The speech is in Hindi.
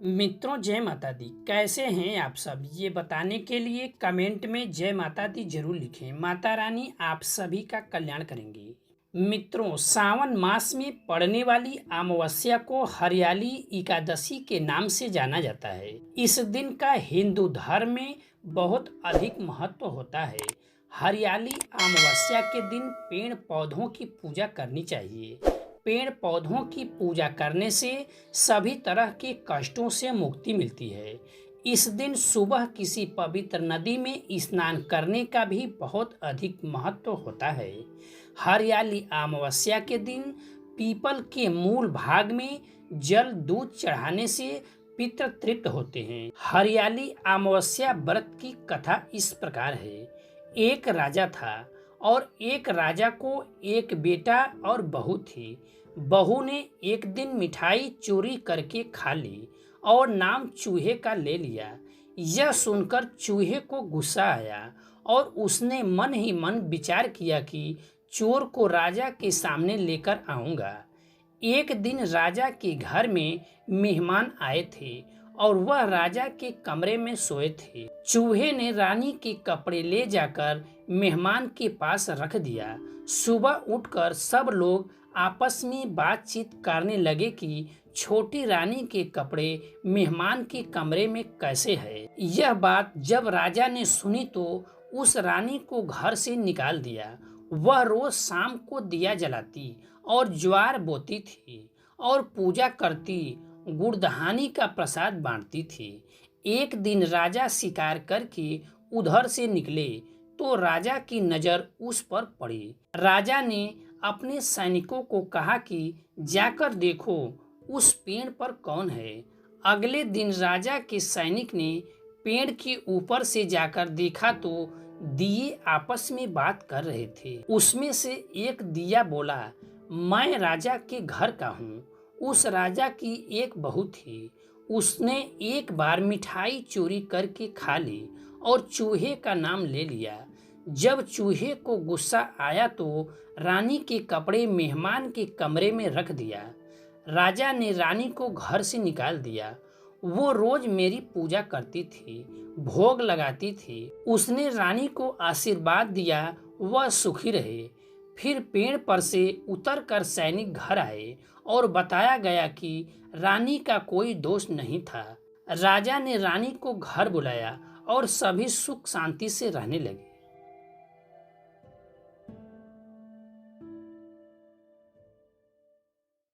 मित्रों, जय माता दी। कैसे हैं आप सब? ये बताने के लिए कमेंट में जय माता दी जरूर लिखें। माता रानी आप सभी का कल्याण करेंगी। मित्रों, सावन मास में पड़ने वाली अमावस्या को हरियाली एकादशी के नाम से जाना जाता है। इस दिन का हिंदू धर्म में बहुत अधिक महत्व होता है। हरियाली अमावस्या के दिन पेड़ पौधों की पूजा करनी चाहिए। पेड़ पौधों की पूजा करने से सभी तरह के कष्टों से मुक्ति मिलती है। इस दिन सुबह किसी पवित्र नदी में स्नान करने का भी बहुत अधिक महत्व होता है। हरियाली अमावस्या के दिन पीपल के मूल भाग में जल दूध चढ़ाने से पितृ तृप्त होते हैं। हरियाली अमावस्या व्रत की कथा इस प्रकार है। एक राजा था और एक राजा को एक बेटा और बहू थी। बहू ने एक दिन मिठाई चोरी करके खा ली और नाम चूहे का ले लिया। यह सुनकर चूहे को गुस्सा आया और उसने मन ही मन विचार किया कि चोर को राजा के सामने लेकर आऊंगा। एक दिन राजा के घर में मेहमान आए थे और वह राजा के कमरे में सोए थे। चूहे ने रानी के कपड़े ले जाकर मेहमान के पास रख दिया। सुबह उठकर सब लोग आपस में बातचीत करने लगे कि छोटी रानी के कपड़े मेहमान के कमरे में कैसे है। यह बात जब राजा ने सुनी तो उस रानी को घर से निकाल दिया। वह रोज शाम को दिया जलाती और ज्वार बोती थी और पूजा करती, गुड़धानी का प्रसाद बांटती थी। एक दिन राजा शिकार करके उधर से निकले तो राजा की नजर उस पर पड़ी। राजा ने अपने सैनिकों को कहा कि जाकर देखो उस पेड़ पर कौन है। अगले दिन राजा के सैनिक ने पेड़ के ऊपर से जाकर देखा तो दिए आपस में बात कर रहे थे। उसमें से एक दिया बोला, मैं राजा के घर का हूँ। उस राजा की एक बहू थी। उसने एक बार मिठाई चोरी करके खा ली और चूहे का नाम ले लिया। जब चूहे को गुस्सा आया तो रानी के कपड़े मेहमान के कमरे में रख दिया। राजा ने रानी को घर से निकाल दिया। वो रोज मेरी पूजा करती थी, भोग लगाती थी। उसने रानी को आशीर्वाद दिया, वह सुखी रहे। फिर पेड़ पर से उतरकर सैनिक घर आए और बताया गया कि रानी का कोई दोष नहीं था। राजा ने रानी को घर बुलाया और सभी सुख शांति से रहने लगे।